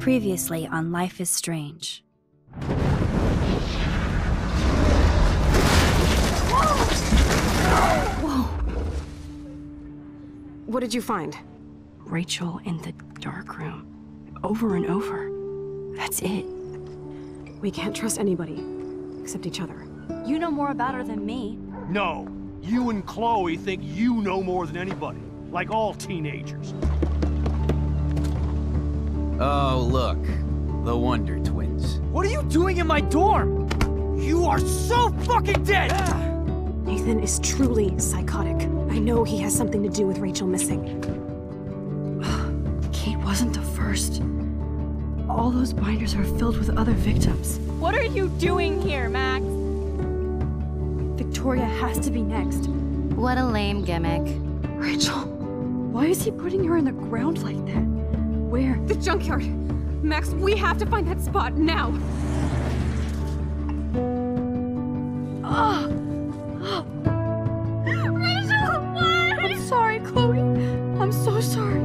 Previously on Life is Strange. Whoa! What did you find? Rachel in the dark room. Over and over. That's it. We can't trust anybody, except each other. You know more about her than me. No. You and Chloe think you know more than anybody. Like all teenagers. Oh, look. The Wonder Twins. What are you doing in my dorm? You are so fucking dead! Nathan is truly psychotic. I know he has something to do with Rachel missing. Kate wasn't the first. All those binders are filled with other victims. What are you doing here, Max? Victoria has to be next. What a lame gimmick. Rachel, why is he putting her in the ground like that? Where? The junkyard! Max, we have to find that spot now! Rachel, why? I'm sorry, Chloe. I'm so sorry.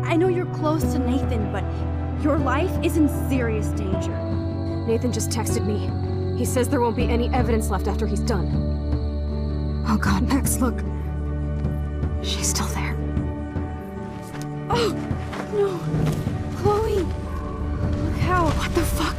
I know you're close to Nathan, but your life is in serious danger. Nathan just texted me. He says there won't be any evidence left after he's done. Oh god, Max, look. She's still there. Oh, no. Chloe. Look how. What the fuck?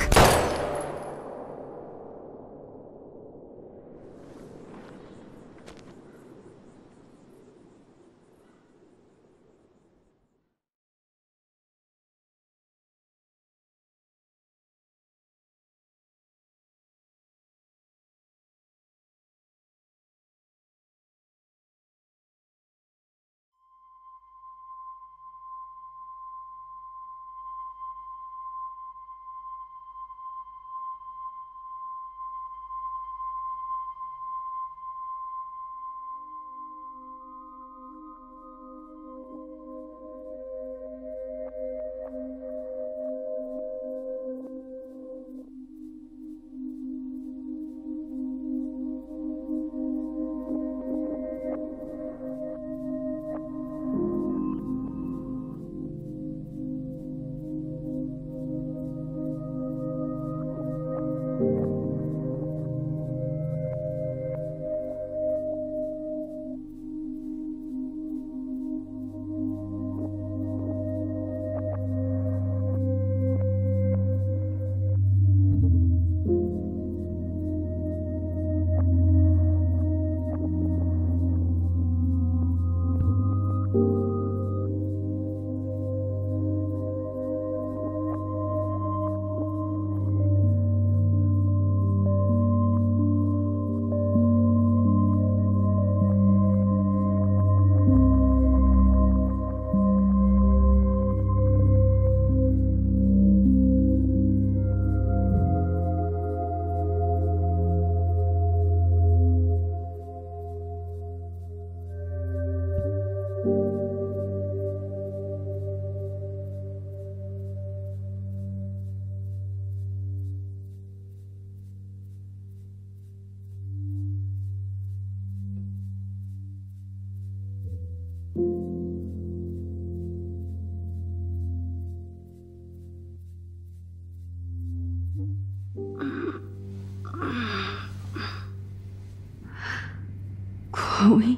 Chloe?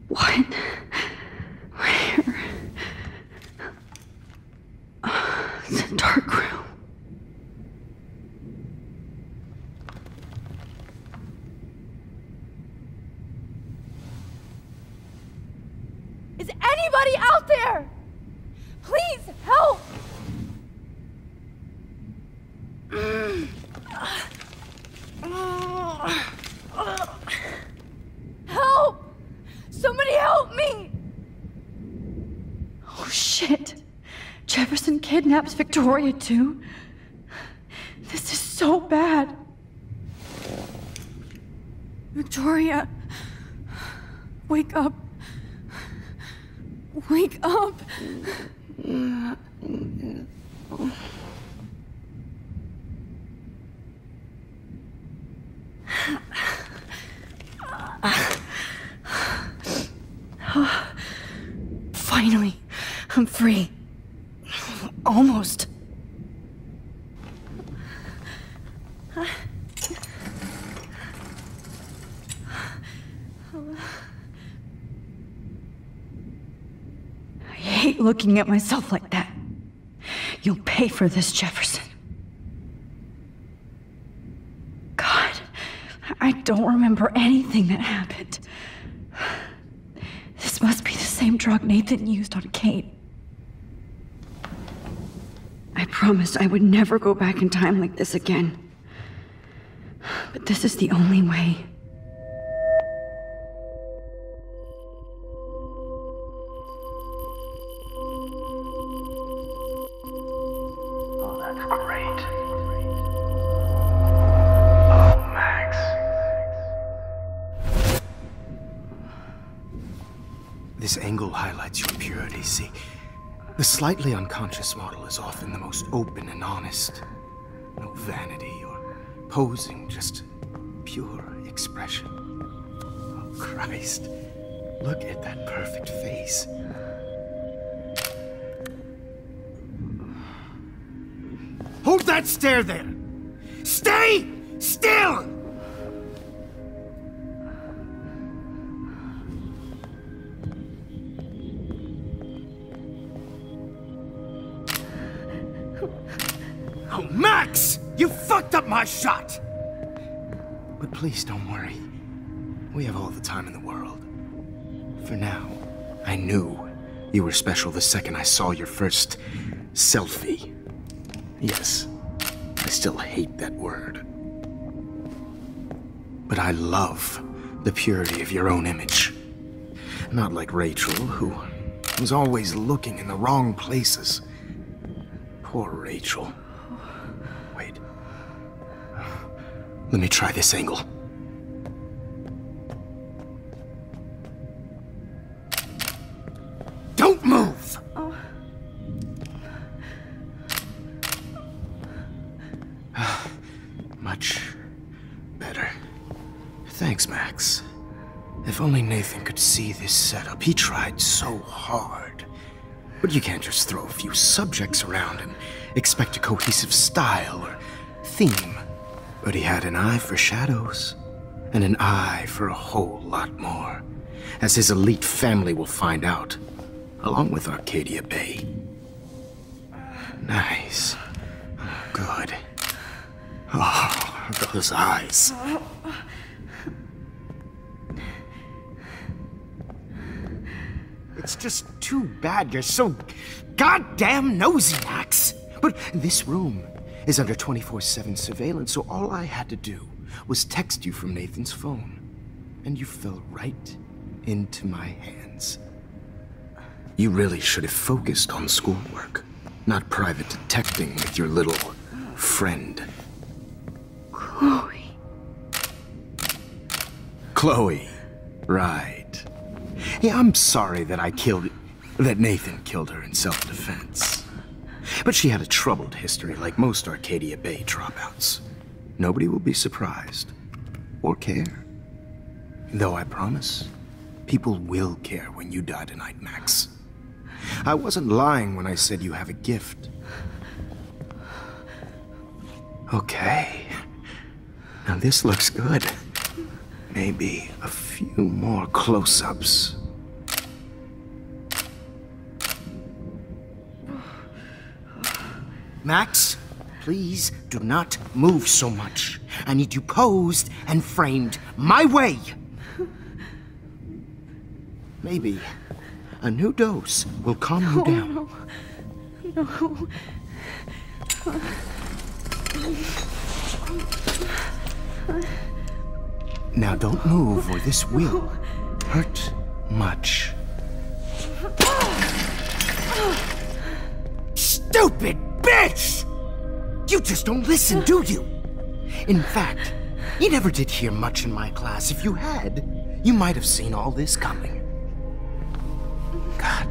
What? Where? It's a dark room. Is anybody out there? Please help! Help! Somebody help me! Oh shit. Jefferson kidnaps Victoria too? This is so bad. Victoria. Wake up. Wake up. free. Almost. I hate looking at myself like that. You'll pay for this, Jefferson. God, I don't remember anything that happened. This must be the same drug Nathan used on Kate. I promised I would never go back in time like this again. But this is the only way. Oh, that's great. Oh, Max. This angle highlights your purity, see? The slightly unconscious model is often the most open and honest. No vanity or posing, just pure expression. Oh, Christ. Look at that perfect face. Hold that stare there! Stay still! Oh, Max! You fucked up my shot! But please don't worry. We have all the time in the world. For now, I knew you were special the second I saw your first selfie. Yes, I still hate that word. But I love the purity of your own image. Not like Rachel, who was always looking in the wrong places. Poor Rachel. Wait. Let me try this angle. Don't move! Much better. Thanks, Max. If only Nathan could see this setup. He tried so hard. But you can't just throw a few subjects around and expect a cohesive style or theme. But he had an eye for shadows, and an eye for a whole lot more, as his elite family will find out, along with Arcadia Bay. Nice. Good. Oh, those eyes. It's just too bad you're so goddamn nosy, Max. But this room is under 24/7 surveillance, so all I had to do was text you from Nathan's phone. And you fell right into my hands. You really should have focused on schoolwork, not private detecting with your little friend. Chloe. Chloe, right. Yeah, I'm sorry that Nathan killed her in self-defense. But she had a troubled history like most Arcadia Bay dropouts. Nobody will be surprised. Or care. Though I promise, people will care when you die tonight, Max. I wasn't lying when I said you have a gift. Okay. Now this looks good. Maybe a few more close-ups. Max, please do not move so much. I need you posed and framed my way. Maybe a new dose will calm you down. No. Now don't move or this will hurt much. Stupid bitch! You just don't listen, do you? In fact, you never did hear much in my class. If you had, you might have seen all this coming. God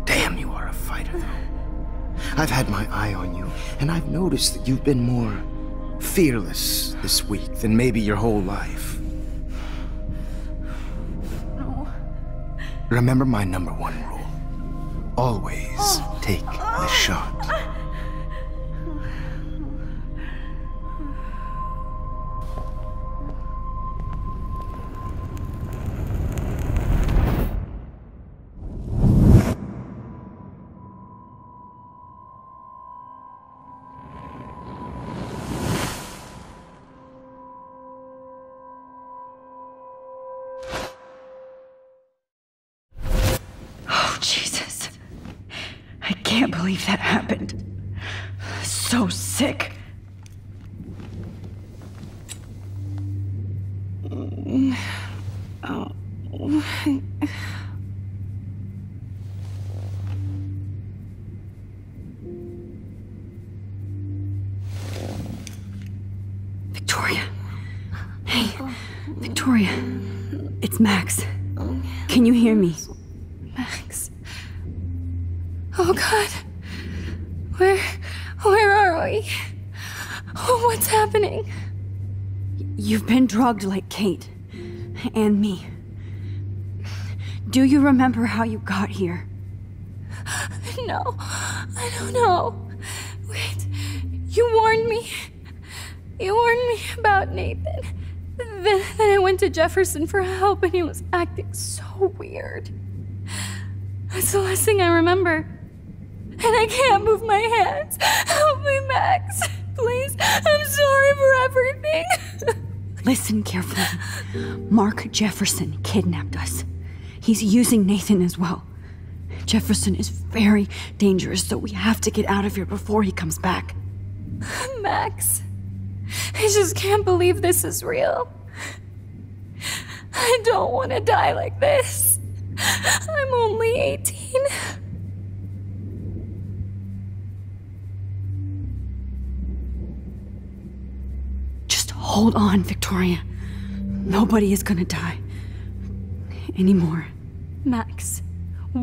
damn, you are a fighter, though. I've had my eye on you, and I've noticed that you've been more fearless this week than maybe your whole life. No. Remember my #1 rule. Always Take the shot. Jesus. I can't believe that happened. So sick. Victoria. Hey, Victoria. It's Max. Can you hear me? Max. Oh God. Where are we? Oh, what's happening? You've been drugged like Kate. And me. Do you remember how you got here? No, I don't know. Wait, you warned me. You warned me about Nathan. Then I went to Jefferson for help and he was acting so weird. That's the last thing I remember. And I can't move my hands. Help me, Max. Please. I'm sorry for everything. Listen carefully. Mark Jefferson kidnapped us. He's using Nathan as well. Jefferson is very dangerous, so we have to get out of here before he comes back. Max, I just can't believe this is real. I don't want to die like this. I'm only 18. Just hold on, Victoria. Nobody is gonna die. Anymore. Max,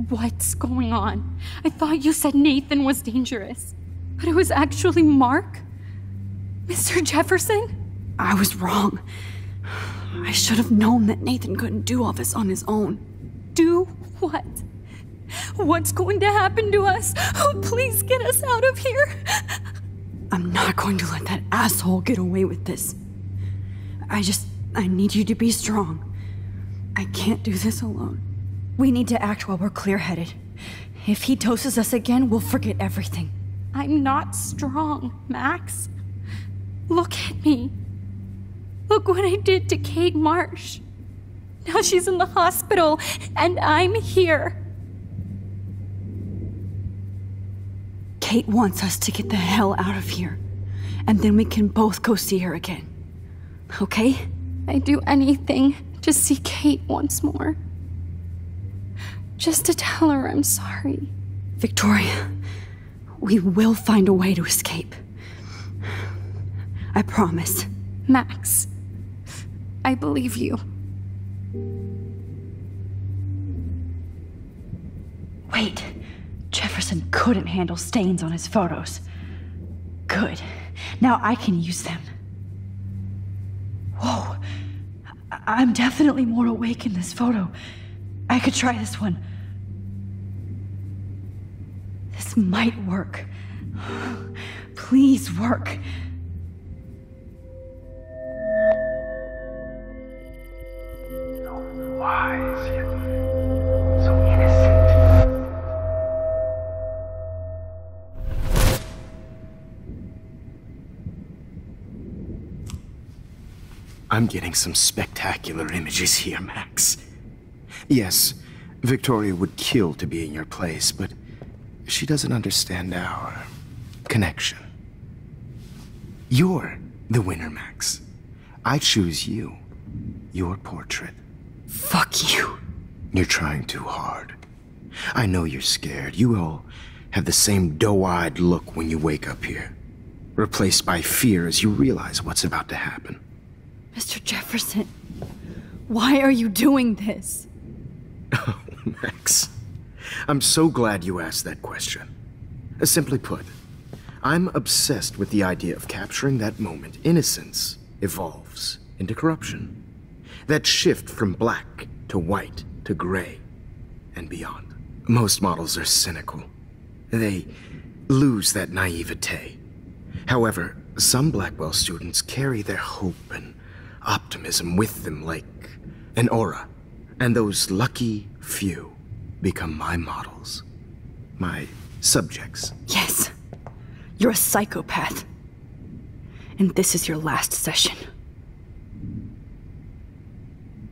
what's going on? I thought you said Nathan was dangerous, but it was actually Mark? Mr. Jefferson? I was wrong. I should have known that Nathan couldn't do all this on his own. Do what? What's going to happen to us? Oh, please get us out of here. I'm not going to let that asshole get away with this. I need you to be strong. I can't do this alone. We need to act while we're clear-headed. If he doses us again, we'll forget everything. I'm not strong, Max. Look at me. Look what I did to Kate Marsh. Now she's in the hospital, and I'm here. Kate wants us to get the hell out of here. And then we can both go see her again. Okay? I'd do anything to see Kate once more. Just to tell her I'm sorry. Victoria, we will find a way to escape. I promise. Max, I believe you. Wait. Jefferson couldn't handle stains on his photos. Good. Now I can use them. Whoa. I'm definitely more awake in this photo. I could try this one. This might work. Please work. So wise, yet so innocent. I'm getting some spectacular images here, Max. Yes, Victoria would kill to be in your place, but she doesn't understand our connection. You're the winner, Max. I choose you. Your portrait. Fuck you. You're trying too hard. I know you're scared. You all have the same doe-eyed look when you wake up here, replaced by fear as you realize what's about to happen. Mr. Jefferson, why are you doing this? Oh, Max. I'm so glad you asked that question. Simply put, I'm obsessed with the idea of capturing that moment innocence evolves into corruption. That shift from black to white to gray and beyond. Most models are cynical. They lose that naivete. However, some Blackwell students carry their hope and optimism with them like an aura. And those lucky few become my models. My subjects. Yes. You're a psychopath. And this is your last session.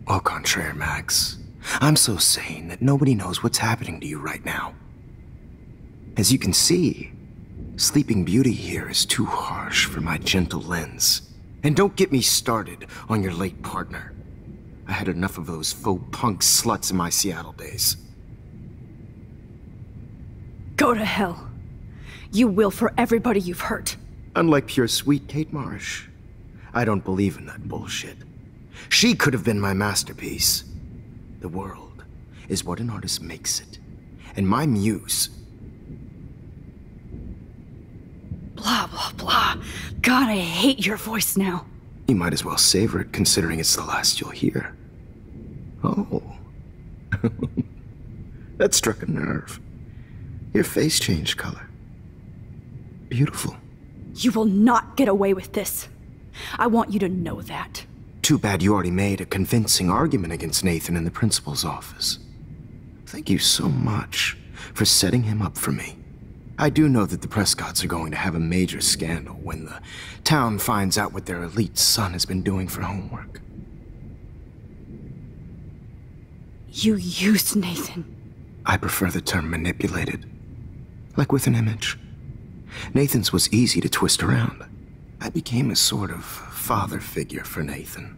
Au contraire, Max. I'm so sane that nobody knows what's happening to you right now. As you can see, Sleeping Beauty here is too harsh for my gentle lens. And don't get me started on your late partner. I had enough of those faux punk sluts in my Seattle days. Go to hell. You will for everybody you've hurt. Unlike pure sweet Kate Marsh, I don't believe in that bullshit. She could have been my masterpiece. The world is what an artist makes it. And my muse... Blah, blah, blah. God, I hate your voice now. You might as well savor it, considering it's the last you'll hear. Oh. That struck a nerve. Your face changed color. Beautiful. You will not get away with this. I want you to know that. Too bad you already made a convincing argument against Nathan in the principal's office. Thank you so much for setting him up for me. I do know that the Prescotts are going to have a major scandal when the town finds out what their elite son has been doing for homework. You used Nathan. I prefer the term manipulated. Like with an image. Nathan's was easy to twist around. I became a sort of father figure for Nathan.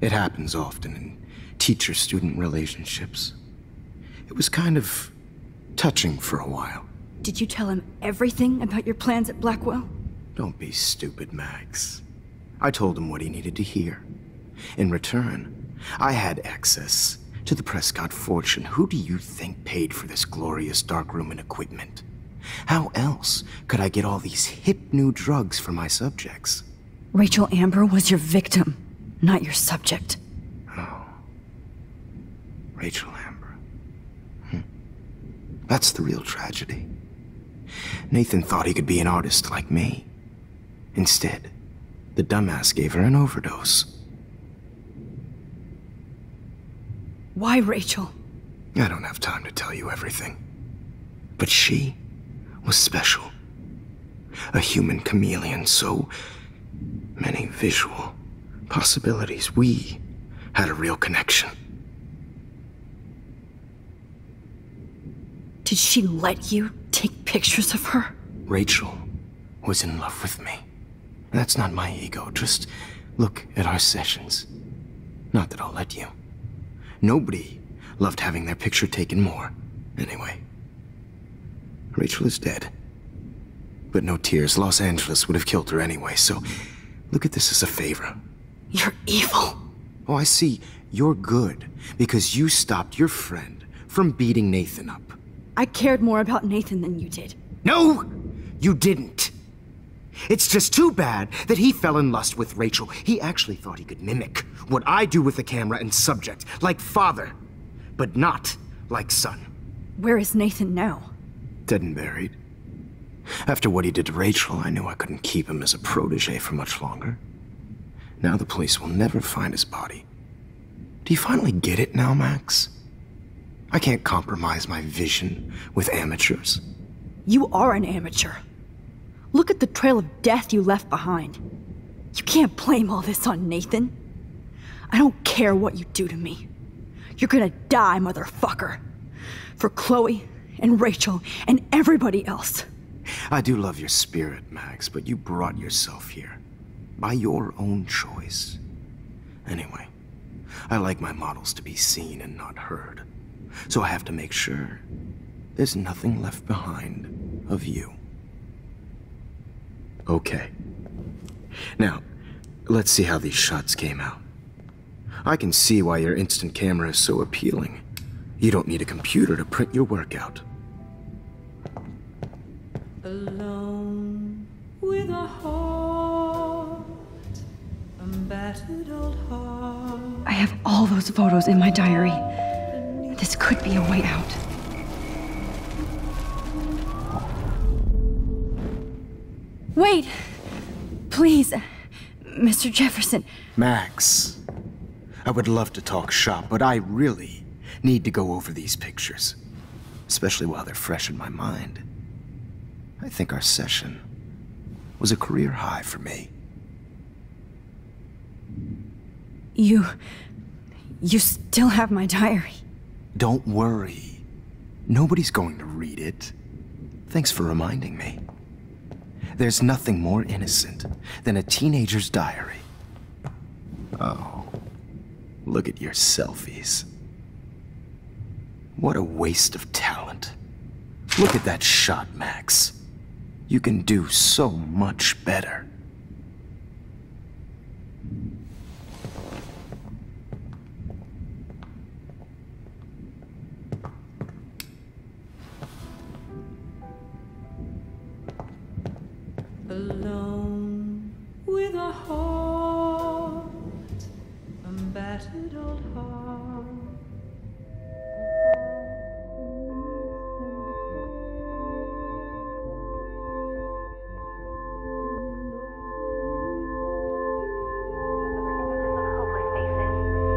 It happens often in teacher-student relationships. It was kind of touching for a while. Did you tell him everything about your plans at Blackwell? Don't be stupid, Max. I told him what he needed to hear. In return, I had access to the Prescott fortune. Who do you think paid for this glorious darkroom and equipment? How else could I get all these hip new drugs for my subjects? Rachel Amber was your victim, not your subject. Oh. Rachel Amber. That's the real tragedy. Nathan thought he could be an artist like me. Instead, the dumbass gave her an overdose. Why Rachel? I don't have time to tell you everything. But she was special. A human chameleon, so many visual possibilities. We had a real connection. Did she let you take pictures of her? Rachel was in love with me. That's not my ego. Just look at our sessions. Not that I'll let you. Nobody loved having their picture taken more. Anyway, Rachel is dead. But no tears. Los Angeles would have killed her anyway, so look at this as a favor. You're evil. Oh, I see. You're good because you stopped your friend from beating Nathan up. I cared more about Nathan than you did. No, you didn't. It's just too bad that he fell in lust with Rachel. He actually thought he could mimic what I do with the camera and subject, like father, but not like son. Where is Nathan now? Dead and buried. After what he did to Rachel, I knew I couldn't keep him as a protege for much longer. Now the police will never find his body. Do you finally get it now, Max? I can't compromise my vision with amateurs. You are an amateur. Look at the trail of death you left behind. You can't blame all this on Nathan. I don't care what you do to me. You're gonna die, motherfucker. For Chloe and Rachel and everybody else. I do love your spirit, Max, but you brought yourself here. By your own choice. Anyway, I like my models to be seen and not heard. So I have to make sure there's nothing left behind of you. Okay. Now, let's see how these shots came out. I can see why your instant camera is so appealing. You don't need a computer to print your work out. Alone with a heart, a battered old heart. I have all those photos in my diary. This could be a way out. Wait! Please, Mr. Jefferson. Max, I would love to talk shop, but I really need to go over these pictures. Especially while they're fresh in my mind. I think our session was a career high for me. You still have my diary. Don't worry. Nobody's going to read it. Thanks for reminding me. There's nothing more innocent than a teenager's diary. Oh, look at your selfies. What a waste of talent. Look at that shot, Max. You can do so much better. Alone with a heart, a battered old heart.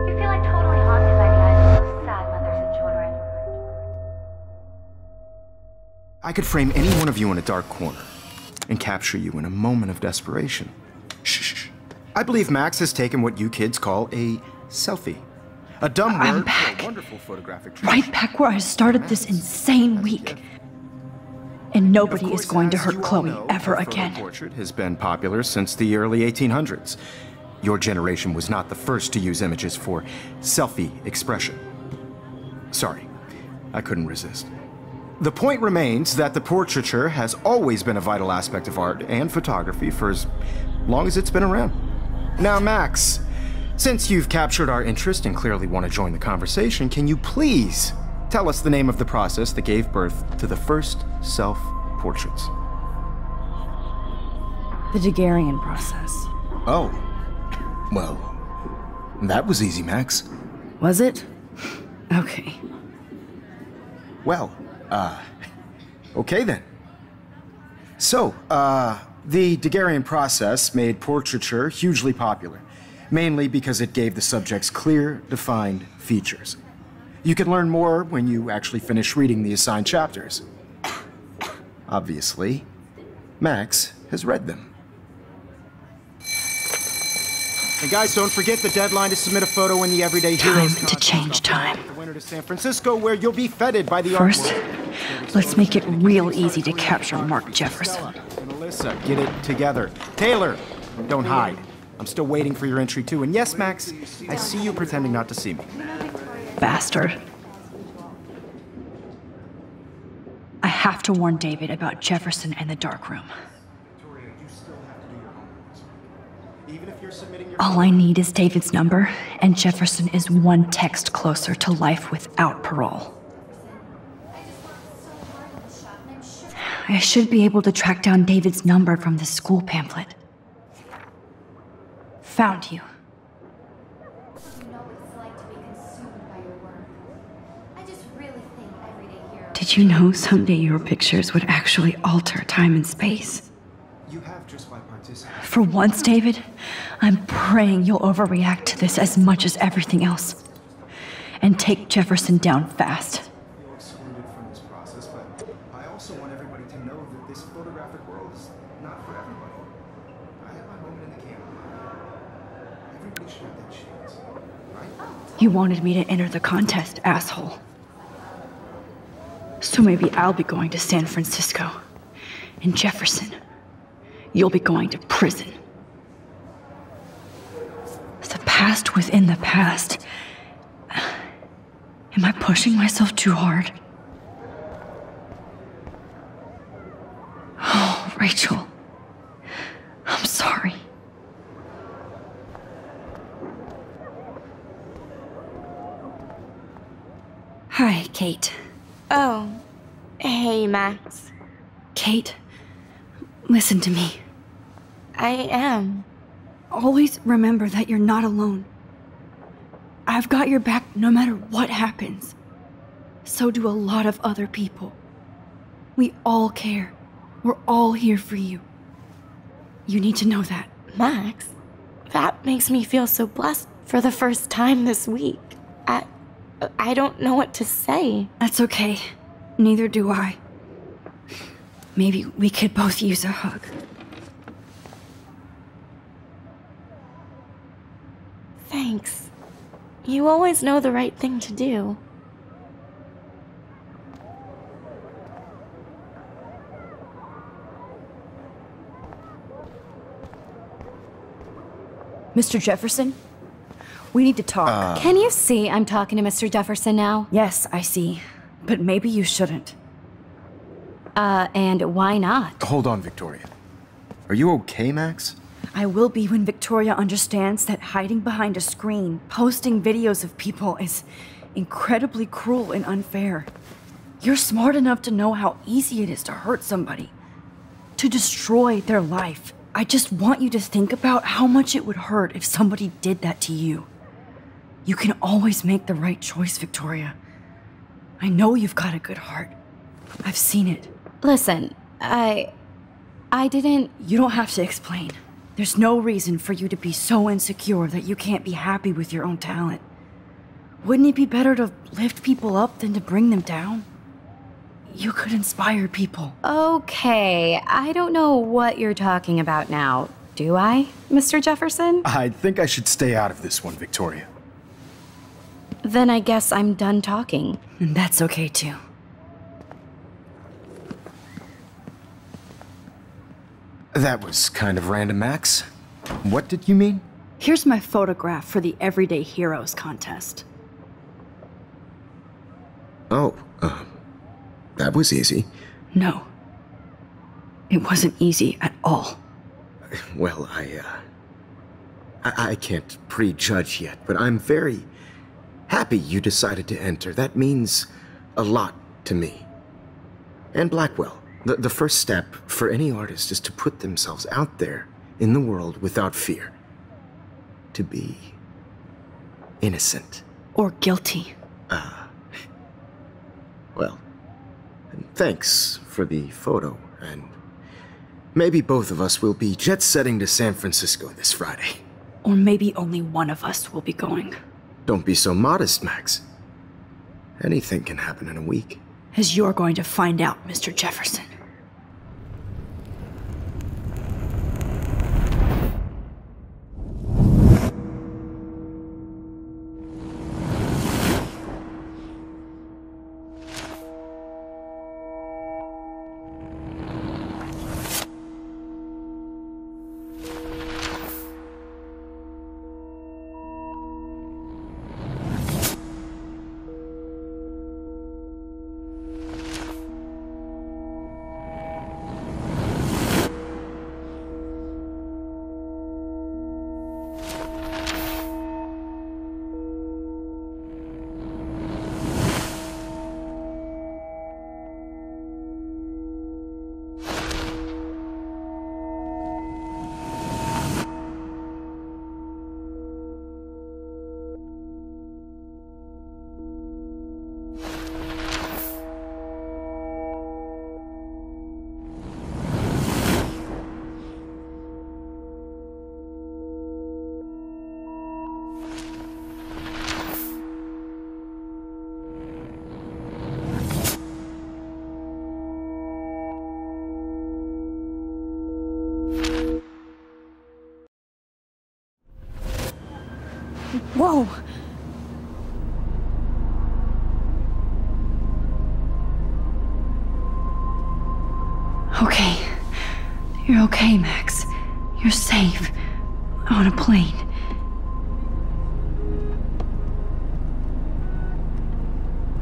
You feel like totally haunted by the eyes of those sad mothers and children. I could frame any one of you in a dark corner and capture you in a moment of desperation. Shh. I believe Max has taken what you kids call a selfie. A dumb word for a wonderful photographic tradition. Right back where I started this insane week. And nobody is going to hurt Chloe ever again. The portrait has been popular since the early 1800s. Your generation was not the first to use images for selfie expression. Sorry, I couldn't resist. The point remains that the portraiture has always been a vital aspect of art and photography for as long as it's been around. Now, Max, since you've captured our interest and clearly want to join the conversation, can you please tell us the name of the process that gave birth to the first self-portraits? The Daguerrean process. Oh. Well, that was easy, Max. Was it? Okay. Well, okay then. So, the Daguerrean process made portraiture hugely popular, mainly because it gave the subjects clear, defined features. You can learn more when you actually finish reading the assigned chapters. Obviously, Max has read them. And guys, don't forget the deadline to submit a photo in the Everyday Heroes Time to change time. The winter to San Francisco, where you'll be feted by the First, artwork. let's make it real easy to capture Mark Jefferson. And Alyssa, get it together. Taylor, don't hide. I'm still waiting for your entry too. And yes, Max, I see you pretending not to see me. Bastard. I have to warn David about Jefferson and the dark room. All I need is David's number, and Jefferson is one text closer to life without parole. I should be able to track down David's number from the school pamphlet. Found you. Did you know someday your pictures would actually alter time and space? You have just by participating. For once, David, I'm praying you'll overreact to this as much as everything else. And take Jefferson down fast. You're excluded from this process, but I also want everybody to know that this photographic world is not for everybody. I have my moment in the camera. Everybody should have that chance, right? You wanted me to enter the contest, asshole. So maybe I'll be going to San Francisco. And Jefferson, you'll be going to prison. The past within the past. Am I pushing myself too hard? Oh, Rachel. I'm sorry. Hi, Kate. Oh, hey, Max. Kate, listen to me. I am. Always remember that you're not alone. I've got your back no matter what happens. So do a lot of other people. We all care. We're all here for you. You need to know that. Max, that makes me feel so blessed for the first time this week. I don't know what to say. That's okay. Neither do I. Maybe we could both use a hug. Thanks. You always know the right thing to do. Mr. Jefferson? We need to talk. Can you see I'm talking to Mr. Jefferson now? Yes, I see. But maybe you shouldn't. And why not? Hold on, Victoria. Are you okay, Max? I will be when Victoria understands that hiding behind a screen, posting videos of people is incredibly cruel and unfair. You're smart enough to know how easy it is to hurt somebody, to destroy their life. I just want you to think about how much it would hurt if somebody did that to you. You can always make the right choice, Victoria. I know you've got a good heart. I've seen it. Listen, I didn't... You don't have to explain. There's no reason for you to be so insecure that you can't be happy with your own talent. Wouldn't it be better to lift people up than to bring them down? You could inspire people. Okay, I don't know what you're talking about now. Do I, Mr. Jefferson? I think I should stay out of this one, Victoria. Then I guess I'm done talking. And that's okay too. That was kind of random, Max. What did you mean? Here's my photograph for the Everyday Heroes contest. Oh, that was easy. No. It wasn't easy at all. Well, I can't prejudge yet, but I'm very happy you decided to enter. That means a lot to me. And Blackwell. The first step for any artist is to put themselves out there in the world without fear. To be innocent. Or guilty. Well, thanks for the photo, and maybe both of us will be jet-setting to San Francisco this Friday. Or maybe only one of us will be going. Don't be so modest, Max. Anything can happen in a week. As you're going to find out, Mr. Jefferson. Whoa! Okay. You're okay, Max. You're safe. On a plane.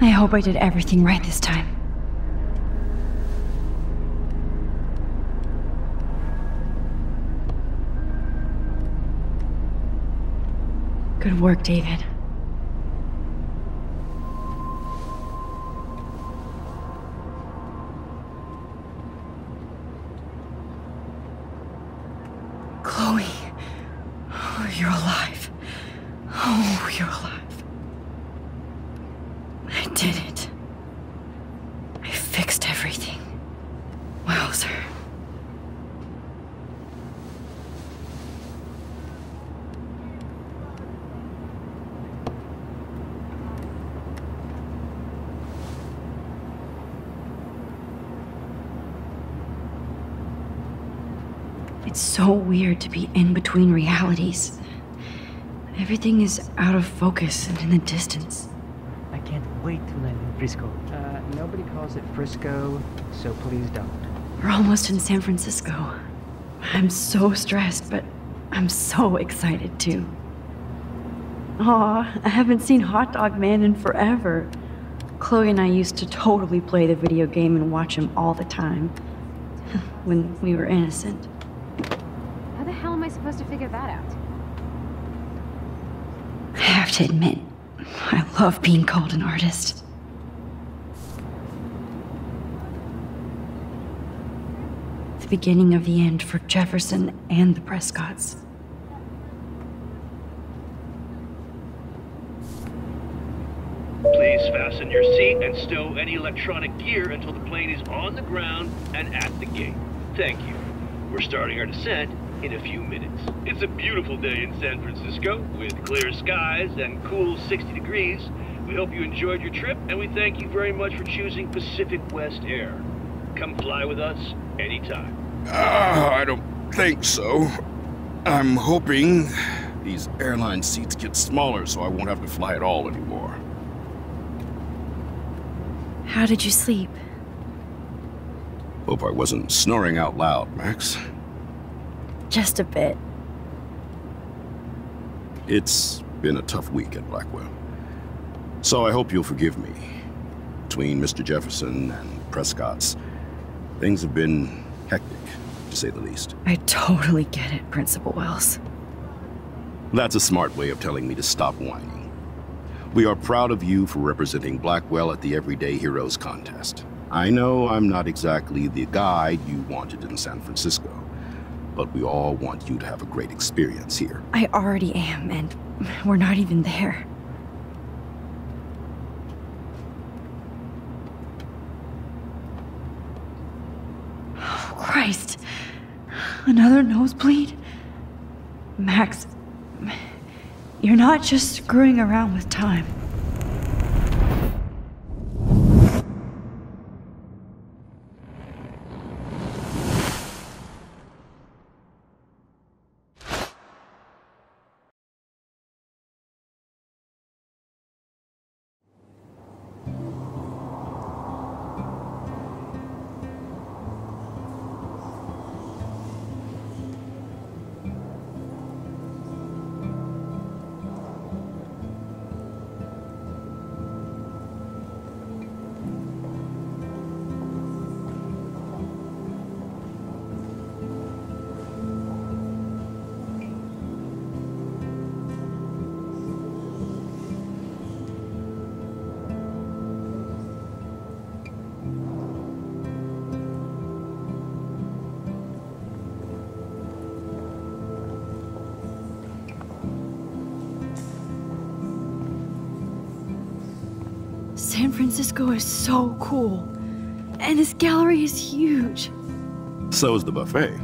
I hope I did everything right this time. Good work, David. Chloe. Oh, you're alive. Oh, you're alive. I did it. I fixed everything. Wowzer. It's so weird to be in between realities. Everything is out of focus and in the distance. I can't wait to land in Frisco. Nobody calls it Frisco, so please don't. We're almost in San Francisco. I'm so stressed, but I'm so excited too. Aw, I haven't seen Hot Dog Man in forever. Chloe and I used to totally play the video game and watch him all the time. When we were innocent. How the hell am I supposed to figure that out? I have to admit, I love being called an artist. The beginning of the end for Jefferson and the Prescotts. Please fasten your seat and stow any electronic gear until the plane is on the ground and at the gate. Thank you. We're starting our descent in a few minutes. It's a beautiful day in San Francisco with clear skies and cool 60 degrees. We hope you enjoyed your trip and we thank you very much for choosing Pacific West Air. Come fly with us anytime. I don't think so. I'm hoping these airline seats get smaller so I won't have to fly at all anymore. How did you sleep? Hope I wasn't snoring out loud, Max. Just a bit. It's been a tough week at Blackwell. So I hope you'll forgive me. Between Mr. Jefferson and Prescott's, things have been hectic, to say the least. I totally get it, Principal Wells. That's a smart way of telling me to stop whining. We are proud of you for representing Blackwell at the Everyday Heroes contest. I know I'm not exactly the guide you wanted in San Francisco, but we all want you to have a great experience here. I already am, and we're not even there. Oh, Christ. Another nosebleed? Max, you're not just screwing around with time. San Francisco is so cool. And this gallery is huge. So is the buffet.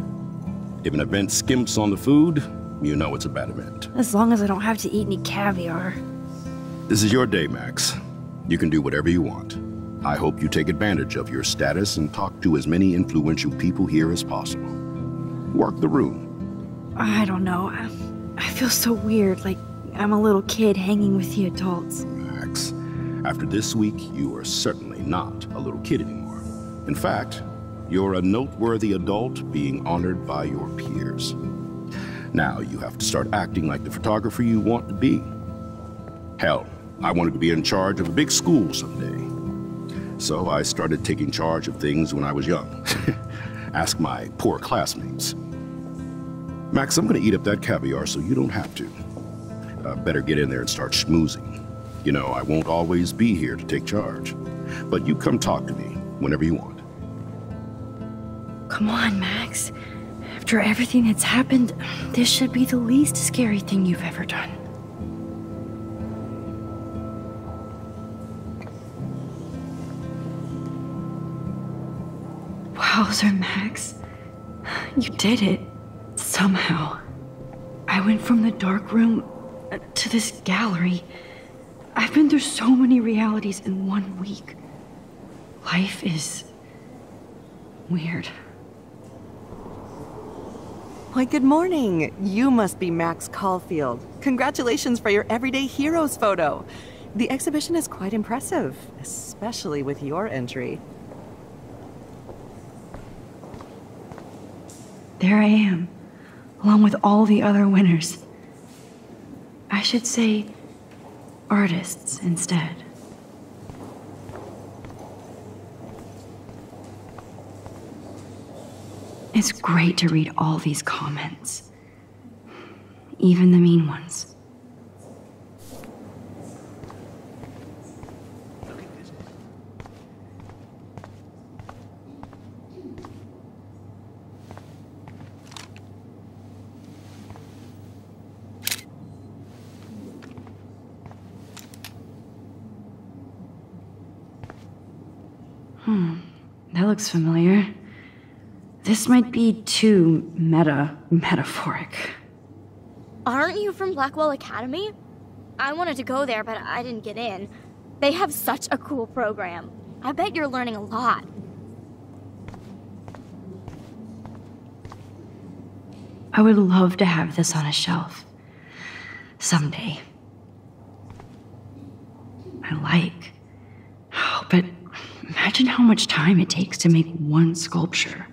If an event skimps on the food, you know it's a bad event. As long as I don't have to eat any caviar. This is your day, Max. You can do whatever you want. I hope you take advantage of your status and talk to as many influential people here as possible. Work the room. I don't know. I feel so weird, like I'm a little kid hanging with the adults. Max, after this week, you are certainly not a little kid anymore. In fact, you're a noteworthy adult being honored by your peers. Now you have to start acting like the photographer you want to be. Hell, I wanted to be in charge of a big school someday. So I started taking charge of things when I was young. Ask my poor classmates. Max, I'm gonna eat up that caviar so you don't have to. Better get in there and start schmoozing. You know, I won't always be here to take charge. But you come talk to me whenever you want. Come on, Max. After everything that's happened, this should be the least scary thing you've ever done. Wowzer, Max. You did it. Somehow. I went from the dark room to this gallery. I've been through so many realities in 1 week. Life is weird. Why, good morning. You must be Max Caulfield. Congratulations for your Everyday Heroes photo. The exhibition is quite impressive, especially with your entry. There I am, along with all the other winners. I should say artists instead. It's great to read all these comments, even the mean ones. That looks familiar. This might be too metaphoric. Aren't you from Blackwell Academy? I wanted to go there, but I didn't get in. They have such a cool program. I bet you're learning a lot. I would love to have this on a shelf. Someday. But imagine how much time it takes to make one sculpture.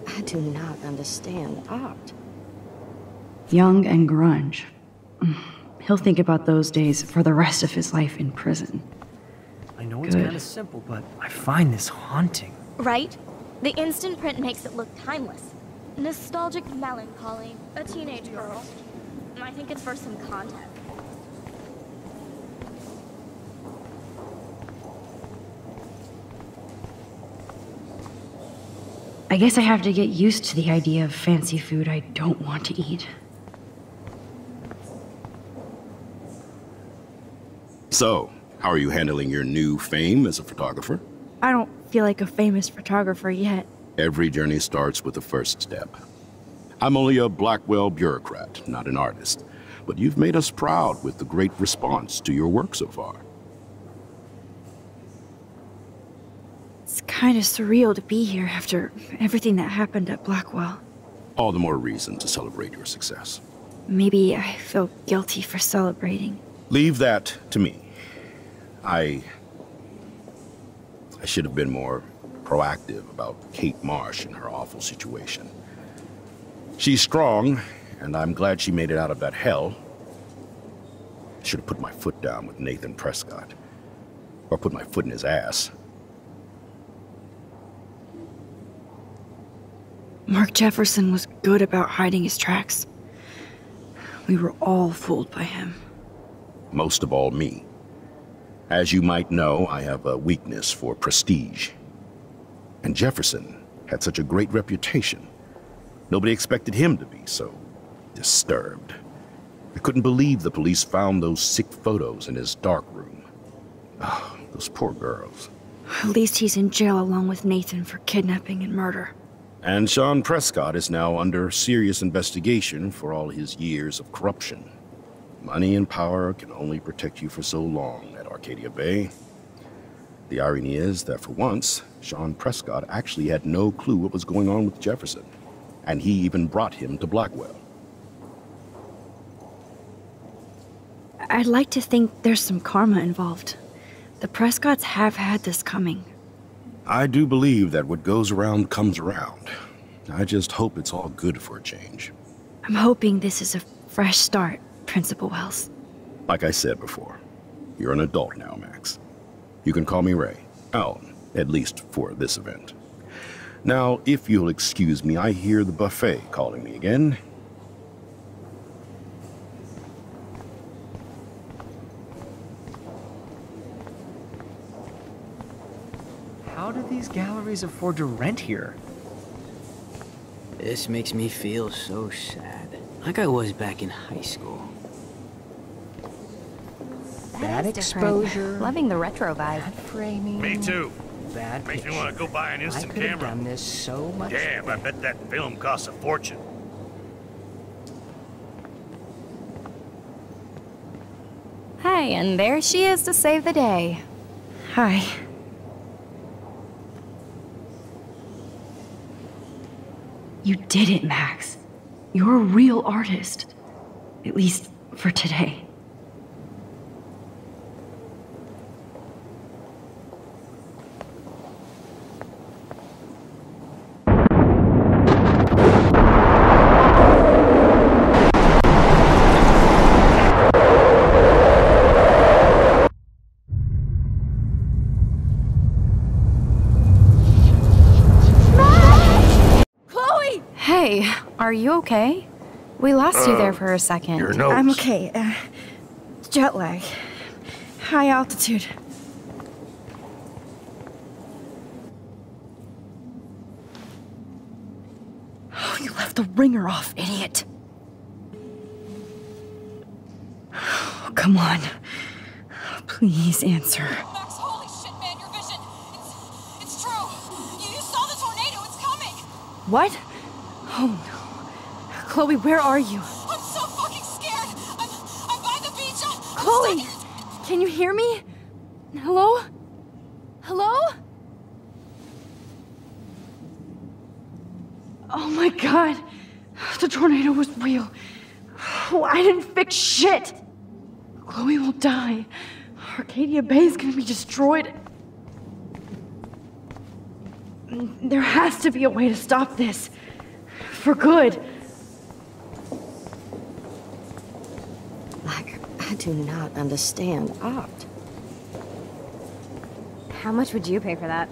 I do not understand art. Young and grunge. He'll think about those days for the rest of his life in prison. I know it's kind of simple, but I find this haunting. Right? The instant print makes it look timeless. Nostalgic melancholy. A teenage girl. I think it's for some context. I guess I have to get used to the idea of fancy food I don't want to eat. So, how are you handling your new fame as a photographer? I don't feel like a famous photographer yet. Every journey starts with the first step. I'm only a Blackwell bureaucrat, not an artist, but you've made us proud with the great response to your work so far. It's kind of surreal to be here after everything that happened at Blackwell. All the more reason to celebrate your success. Maybe I feel guilty for celebrating. Leave that to me. I should have been more proactive about Kate Marsh and her awful situation. She's strong, and I'm glad she made it out of that hell. I should have put my foot down with Nathan Prescott. Or put my foot in his ass. Mark Jefferson was good about hiding his tracks. We were all fooled by him. Most of all, me. As you might know, I have a weakness for prestige. And Jefferson had such a great reputation. Nobody expected him to be so disturbed. I couldn't believe the police found those sick photos in his dark room. Oh, those poor girls. At least he's in jail along with Nathan for kidnapping and murder. And Sean Prescott is now under serious investigation for all his years of corruption. Money and power can only protect you for so long at Arcadia Bay. The irony is that for once, Sean Prescott actually had no clue what was going on with Jefferson. And he even brought him to Blackwell. I'd like to think there's some karma involved. The Prescotts have had this coming. I do believe that what goes around comes around. I just hope it's all good for a change. I'm hoping this is a fresh start, Principal Wells. Like I said before, you're an adult now, Max. You can call me Ray. Alan, at least for this event. Now, if you'll excuse me, I hear the buffet calling me again. How do these galleries afford to rent here? This makes me feel so sad. Like I was back in high school. Bad is different. exposure. Loving the retro vibe. Bad framing. Me too. Bad Makes me picture. want to go buy an I instant could have camera. done this so much. Damn, I bet that film costs a fortune. Hey, and there she is to save the day. Hi. You did it, Max. You're a real artist. At least for today. Chloe! Hey, are you okay? We lost you there for a second. Your nose. I'm okay. Jet lag. High altitude. Oh, you left the ringer off, idiot. Oh, come on. Please answer. Max, holy shit, man, your vision. It's true. You saw the tornado. It's coming. What? Oh no. Chloe, where are you? I'm so fucking scared. I'm by the beach. Chloe! Can you hear me? Hello? Hello? Oh my god. The tornado was real. Oh, I didn't fix shit. Chloe will die. Arcadia Bay is gonna be destroyed. There has to be a way to stop this. For good. Like, I do not understand art. How much would you pay for that?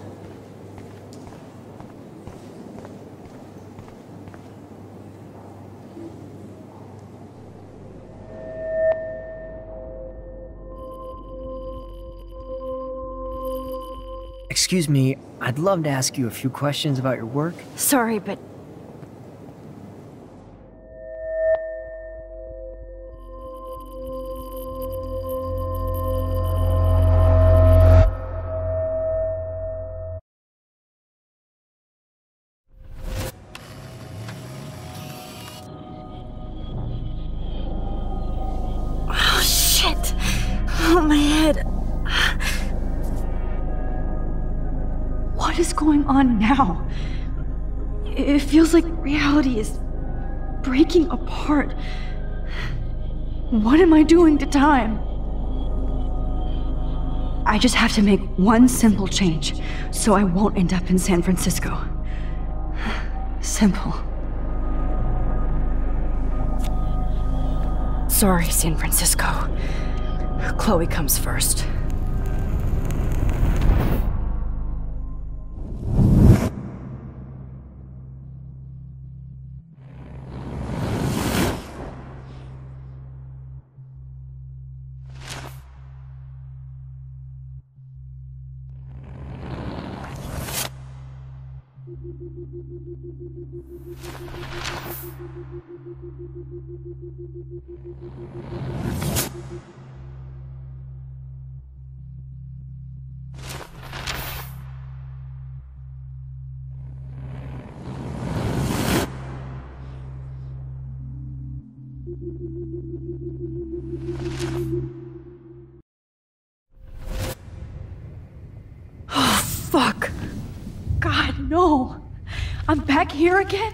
Excuse me, I'd love to ask you a few questions about your work. Sorry, but oh shit. Oh, my head. What is going on now? It feels like reality is breaking apart. What am I doing to time? I just have to make one simple change so I won't end up in San Francisco. Simple. Sorry, San Francisco. Chloe comes first. Oh, fuck. God, no. I'm back here again?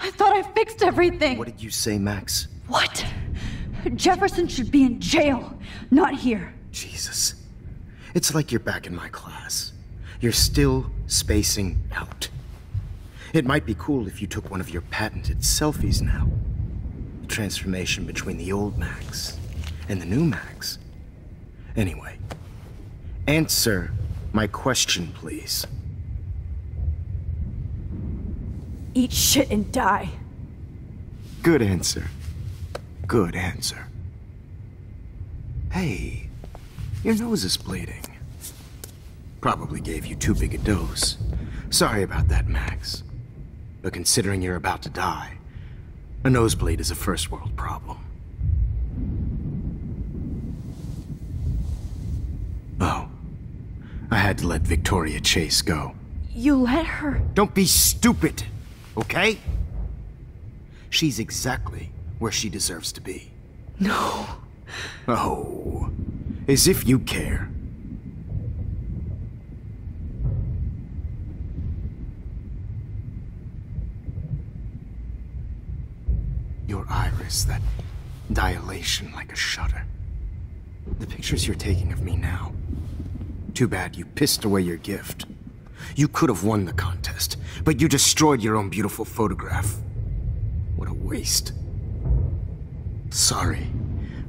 I thought I fixed everything. What did you say, Max? What? Jefferson should be in jail, not here. Jesus. It's like you're back in my class. You're still spacing out. It might be cool if you took one of your patented selfies now. The transformation between the old Max and the new Max. Anyway, answer my question, please. Eat shit and die. Good answer. Good answer. Hey, your nose is bleeding. Probably gave you too big a dose. Sorry about that, Max. But considering you're about to die, a nosebleed is a first world problem. had to let Victoria Chase go. You let her? Don't be stupid, okay? She's exactly where she deserves to be. No. Oh, as if you care. Your iris, that dilation like a shutter. The pictures you're taking of me now. Too bad you pissed away your gift. You could have won the contest, but you destroyed your own beautiful photograph. What a waste. Sorry,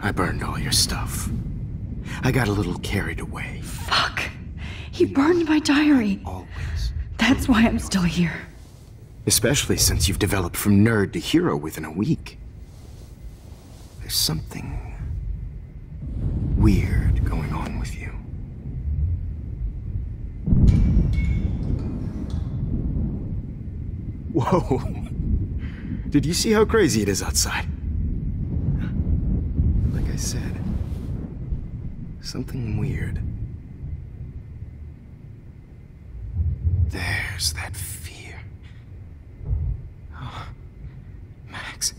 I burned all your stuff. I got a little carried away. Fuck. He burned my diary. Always. That's why I'm still here. Especially since you've developed from nerd to hero within a week. There's something weird going on with you. Whoa. Did you see how crazy it is outside? Like I said, something weird. There's that fear. Oh, Max,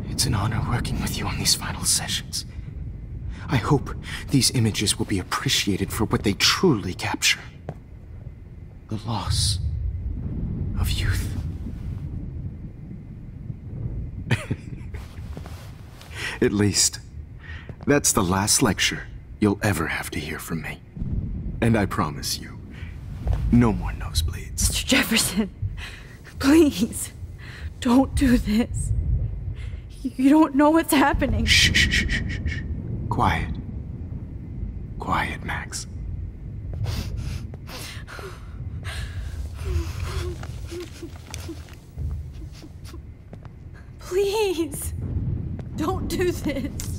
it's an honor working with you on these final sessions. I hope these images will be appreciated for what they truly capture. The loss of youth. At least, that's the last lecture you'll ever have to hear from me. And I promise you, no more nosebleeds. Mr. Jefferson, please, don't do this. You don't know what's happening. Shh, shh, shh, shh, shh. Quiet. Quiet, Max. Please, don't do this.